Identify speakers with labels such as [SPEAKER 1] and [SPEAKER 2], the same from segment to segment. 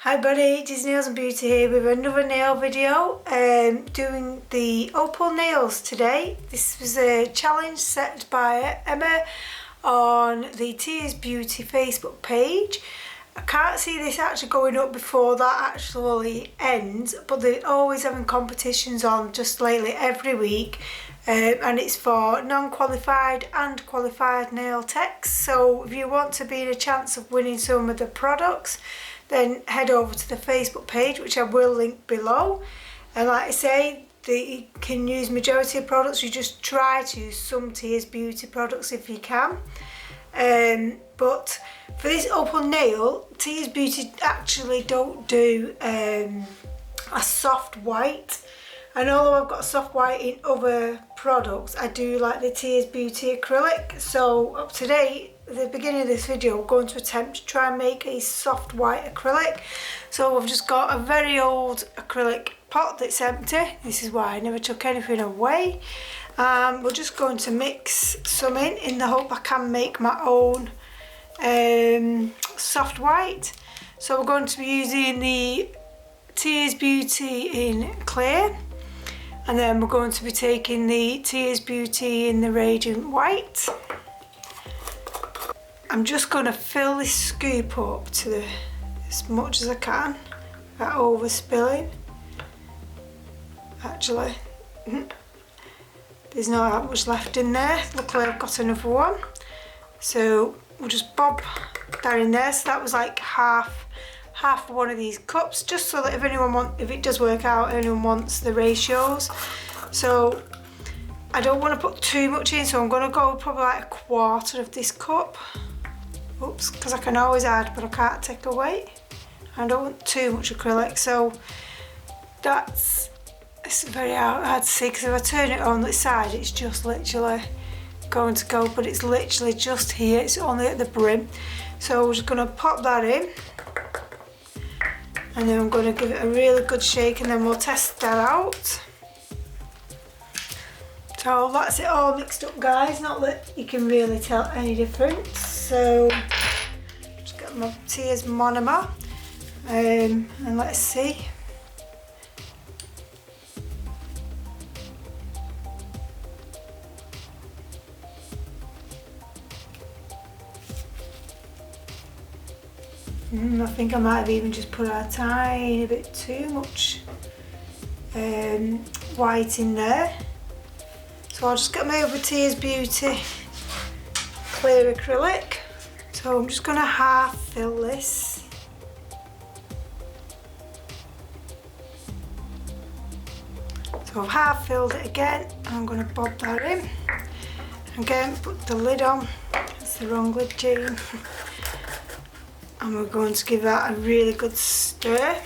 [SPEAKER 1] Hi buddy, it is Nails and Beauty here with another nail video. Doing the opal nails today. This was a challenge set by Emma on the Tears Beauty Facebook page. I can't see this actually going up before that actually ends, but they're always having competitions on just lately every week. And it's for non-qualified and qualified nail techs. So if you want to be in a chance of winning some of the products, then head over to the Facebook page, which I will link below. And like I say, you can use majority of products. You just try to use some Tears Beauty products if you can. But for this opal nail, Tears Beauty actually don't do a soft white. And although I've got soft white in other products, I do like the Tears Beauty acrylic. So up today, at the beginning of this video, we're going to attempt to try and make a soft white acrylic. So I've just got a very old acrylic pot that's empty. This is why I never took anything away. We're just going to mix some in the hope I can make my own soft white. So we're going to be using the Tears Beauty in clear. And then we're going to be taking the Tears Beauty in the Radiant White. I'm just going to fill this scoop up to as much as I can without overspilling. Actually, there's not that much left in there. Luckily I've got another one. So we'll just bob that in there. So that was like half of one of these cups, just so that if it does work out, anyone wants the ratios. So I don't want to put too much in, so I'm going to go probably like a quarter of this cup. Oops, because I can always add, but I can't take away. I don't want too much acrylic, so it's very hard to see, because if I turn it on this side, it's just literally going to go, but it's literally just here, it's only at the brim. So we're just going to pop that in. And then I'm going to give it a really good shake, and then we'll test that out. So that's it all mixed up, guys, not that you can really tell any difference. So just get my Tears monomer, and let's see. I think I might have even just put a tiny bit too much white in there. So I'll just get my other Tears Beauty clear acrylic. So I'm just going to half fill this. So I've half filled it again, and I'm going to bob that in. Again, put the lid on. That's the wrong lid, Jane. And we're going to give that a really good stir.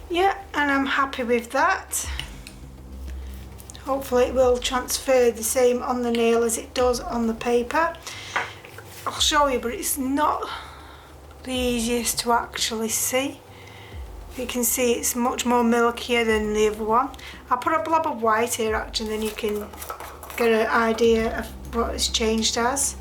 [SPEAKER 1] Yeah, and I'm happy with that. Hopefully it will transfer the same on the nail as it does on the paper. I'll show you, but it's not the easiest to actually see. You can see it's much more milkier than the other one. I'll put a blob of white here actually, and then you can get an idea of what it's changed as.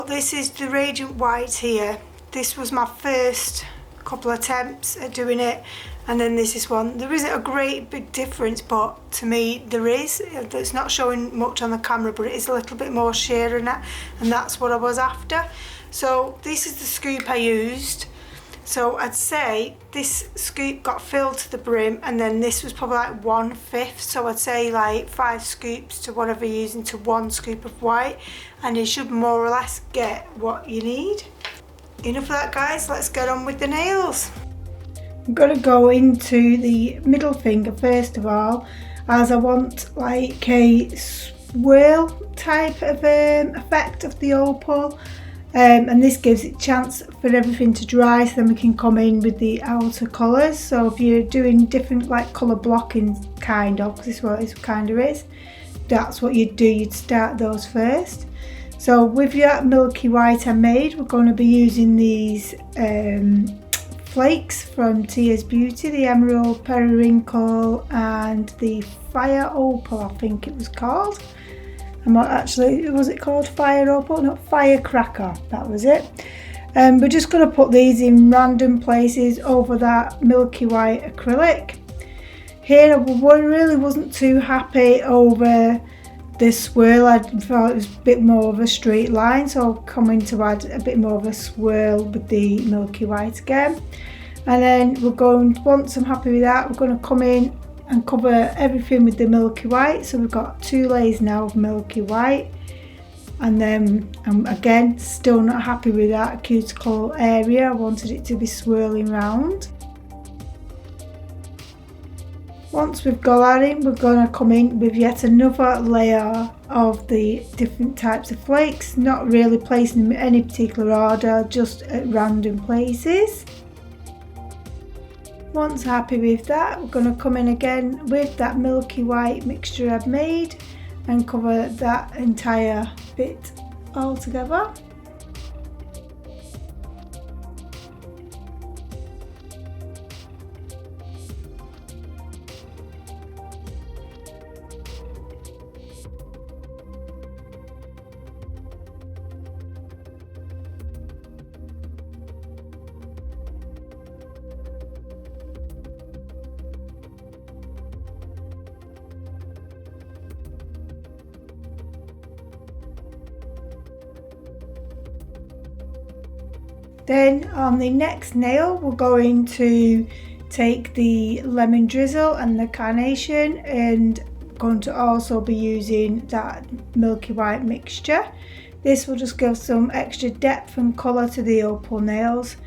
[SPEAKER 1] This is the Radiant White here. This was my first couple of attempts at doing it, and then this one. There isn't a great big difference, but to me there is. It's not showing much on the camera, but it is a little bit more sheer in that, and that's what I was after. So this is the scoop I used. So I'd say this scoop got filled to the brim, and then this was probably like 1/5. So I'd say like 5 scoops to whatever you're using to 1 scoop of white, and you should more or less get what you need. Enough of that, guys, let's get on with the nails. I'm going to go into the middle finger first of all, as I want like a swirl type of effect of the opal. And this gives it a chance for everything to dry, so then we can come in with the outer colours. So if you're doing different like colour blocking kind of, because this is what it kind of is, that's what you'd do, you'd start those first. So with that milky white I made, we're going to be using these flakes from Tia's Beauty, the emerald, periwinkle and the fire opal, I think it was called. I'm not actually, was it called fire opal? Not firecracker, that was it. We're just going to put these in random places over that milky white acrylic. Here I really wasn't too happy over the swirl. I thought it was a bit more of a straight line, so I'll come in to add a bit more of a swirl with the milky white again. And then we're going, once I'm happy with that, we're going to come in and cover everything with the milky white. So we've got 2 layers now of milky white. And then I'm again still not happy with that cuticle area. I wanted it to be swirling round. Once we've got that in, we're going to come in with yet another layer of the different types of flakes, not really placing them in any particular order, just at random places. Once happy with that, we're going to come in again with that milky white mixture I've made and cover that entire bit all together. Then on the next nail, we're going to take the lemon drizzle and the carnation, and going to also be using that milky white mixture. This will just give some extra depth and colour to the opal nails.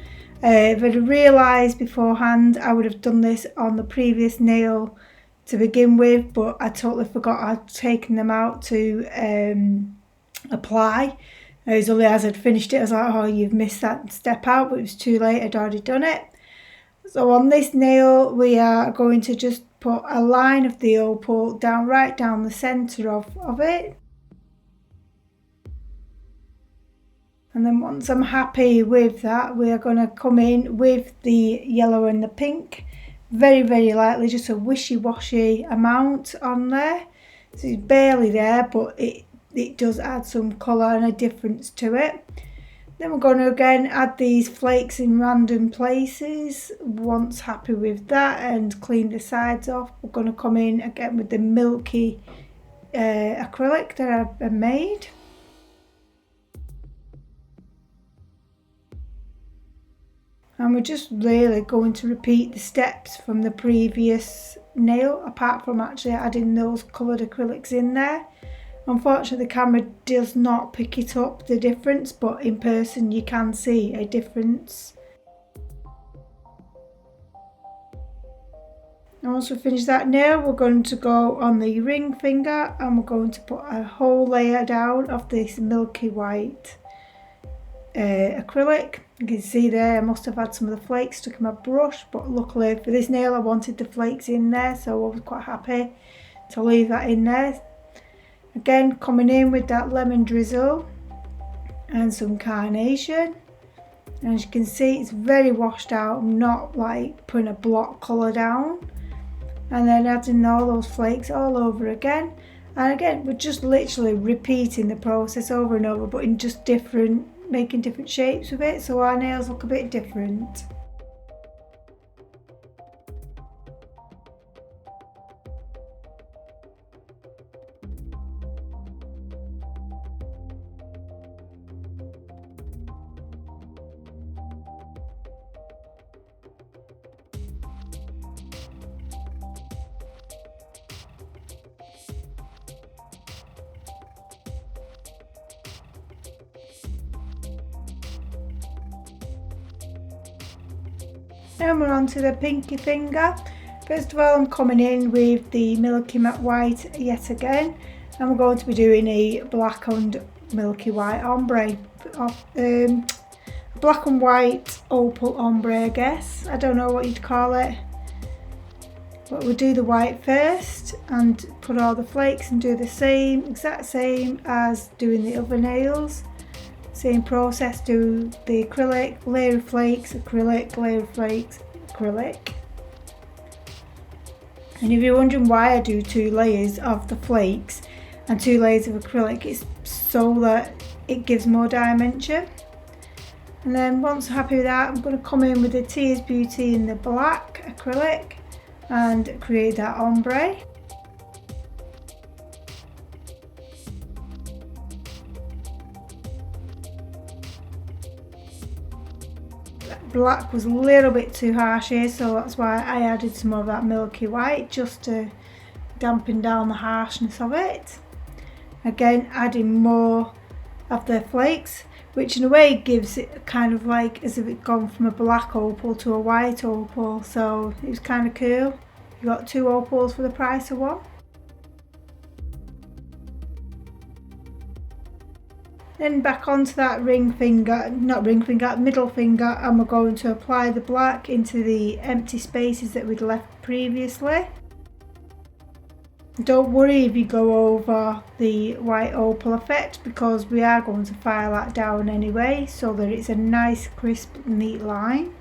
[SPEAKER 1] If I'd realised beforehand, I would have done this on the previous nail to begin with, but I totally forgot I'd taken them out to apply. It was only as I'd finished it, I was like, oh, you've missed that step out, but it was too late, I'd already done it. So on this nail, we are going to just put a line of the opal down, right down the centre of it. And then once I'm happy with that, we are going to come in with the yellow and the pink, very, very lightly, just a wishy-washy amount on there. So it's barely there, but it does add some colour and a difference to it. Then we're going to again add these flakes in random places. Once happy with that and clean the sides off, we're going to come in again with the milky acrylic that I've made. And we're just really going to repeat the steps from the previous nail, apart from actually adding those coloured acrylics in there. Unfortunately, the camera does not pick it up, the difference, but in person you can see a difference. And once we finish that nail, we're going to go on the ring finger and we're going to put a whole layer down of this milky white acrylic. You can see there I must have had some of the flakes stuck in my brush, but luckily for this nail I wanted the flakes in there, so I was quite happy to leave that in there. Again, coming in with that lemon drizzle and some carnation. And as you can see, it's very washed out. I'm not like putting a block colour down. And then adding all those flakes all over again. And again, we're just literally repeating the process over and over, but in just different, making different shapes with it, so our nails look a bit different. Now we're on to the pinky finger. First of all, I'm coming in with the milky matte white yet again, and we're going to be doing a black and milky white ombre, black and white opal ombre, I guess. I don't know what you'd call it, but we'll do the white first and put all the flakes and do the same, exact same as doing the other nails. Same process, do the acrylic, layer of flakes, acrylic, layer of flakes, acrylic. And if you're wondering why I do 2 layers of the flakes and 2 layers of acrylic, it's so that it gives more dimension. And then once I'm happy with that, I'm going to come in with the Tears Beauty in the black acrylic and create that ombre. Black was a little bit too harsh here, so that's why I added some of that milky white just to dampen down the harshness of it. Again, adding more of the flakes, which in a way gives it kind of like as if it's gone from a black opal to a white opal, so it was kind of cool. You got 2 opals for the price of 1. Then back onto that middle finger, and we're going to apply the black into the empty spaces that we'd left previously. Don't worry if you go over the white opal effect, because we are going to file that down anyway so that it's a nice crisp neat line.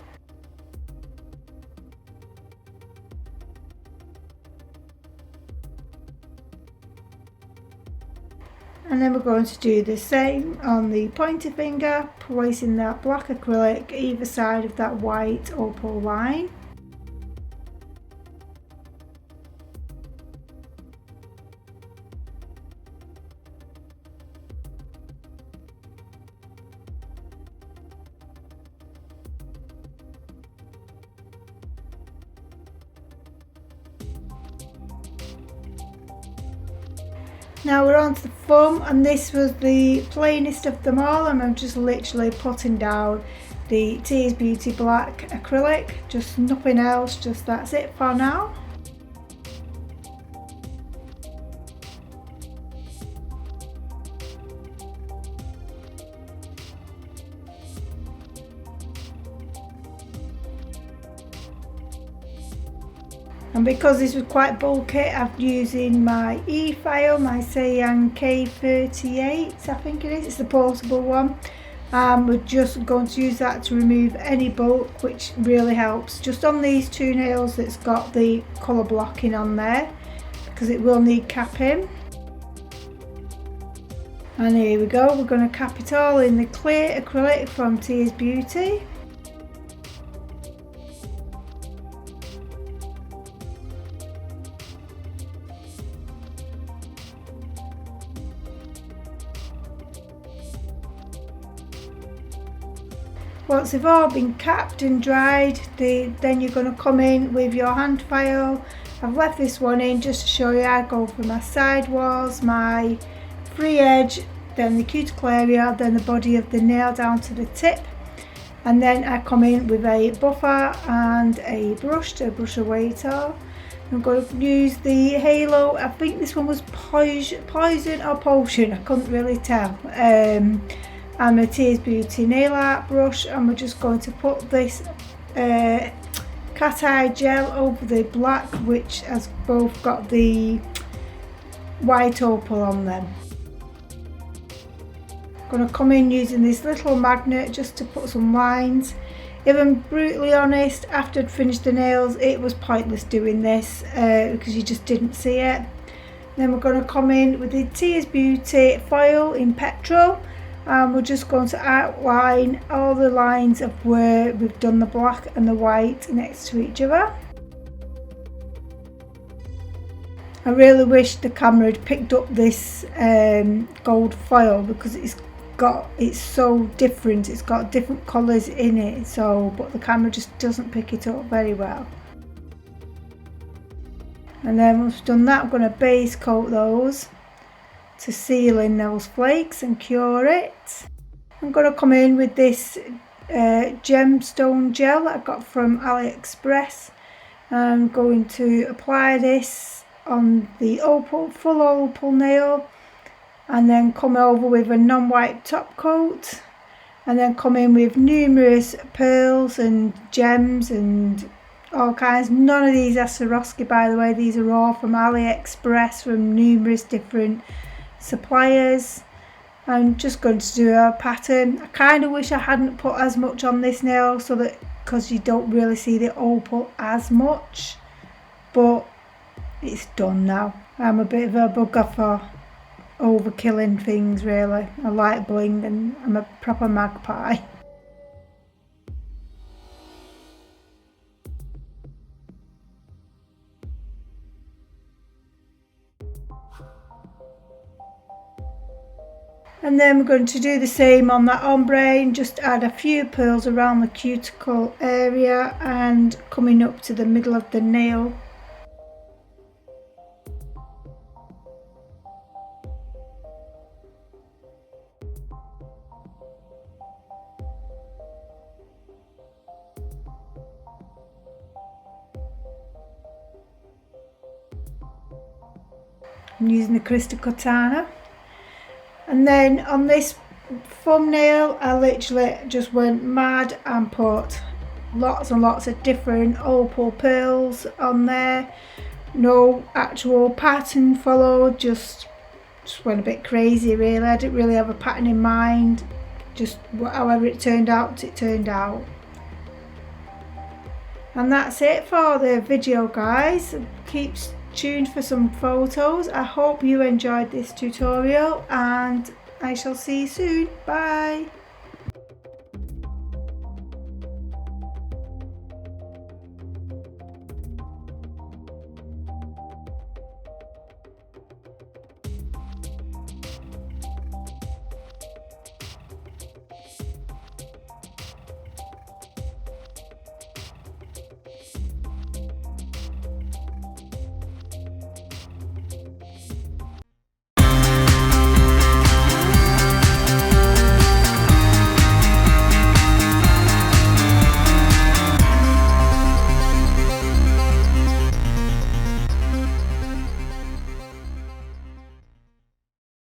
[SPEAKER 1] And then we're going to do the same on the pointer finger, placing that black acrylic either side of that white opal line. Now we're on to the thumb, and this was the plainest of them all, and I'm just literally putting down the Tears Beauty black acrylic, just nothing else, just that's it for now. And because this was quite bulky, I'm using my e-file, my Incase K38, I think it is. It's the portable one. We're just going to use that to remove any bulk, which really helps. Just on these 2 nails that's got the colour blocking on there, because it will need capping. And here we go, we're going to cap it all in the clear acrylic from Tears Beauty. Once they've all been capped and dried, then you're going to come in with your hand file. I've left this one in just to show you. I go for my side walls, my free edge, then the cuticle area, then the body of the nail down to the tip. And then I come in with a buffer and a brush to brush away it all. I'm going to use the halo. I think this one was poison or potion, I couldn't really tell. And my Tears Beauty nail art brush, and we're just going to put this cat eye gel over the black, which has both got the white opal on them. I'm going to come in using this little magnet just to put some lines. If I'm brutally honest, after I'd finished the nails, it was pointless doing this because you just didn't see it. Then we're going to come in with the Tears Beauty foil in petrol. And we're just going to outline all the lines of where we've done the black and the white next to each other. I really wish the camera had picked up this gold foil, because it's so different, it's got different colours in it, but the camera just doesn't pick it up very well. And then once we've done that, I'm going to base coat those to seal in those flakes and cure it. I'm going to come in with this gemstone gel that I got from AliExpress. I'm going to apply this on the full opal nail, and then come over with a non-white top coat, and then come in with numerous pearls and gems and all kinds. None of these are Swarovski, by the way. These are all from AliExpress, from numerous different suppliers. I'm just going to do a pattern. I kind of wish I hadn't put as much on this nail, so that, because you don't really see the opal as much, but it's done now. I'm a bit of a bugger for overkilling things really. I like bling and I'm a proper magpie. And then we're going to do the same on that ombre and just add a few pearls around the cuticle area and coming up to the middle of the nail. I'm using the Crystal Katana. And then on this thumbnail I literally just went mad and put lots and lots of different opal pearls on there. No actual pattern followed, just went a bit crazy really. I didn't really have a pattern in mind, just however it turned out, it turned out. And that's it for the video, guys. Keep tuned for some photos. I hope you enjoyed this tutorial and I shall see you soon. Bye.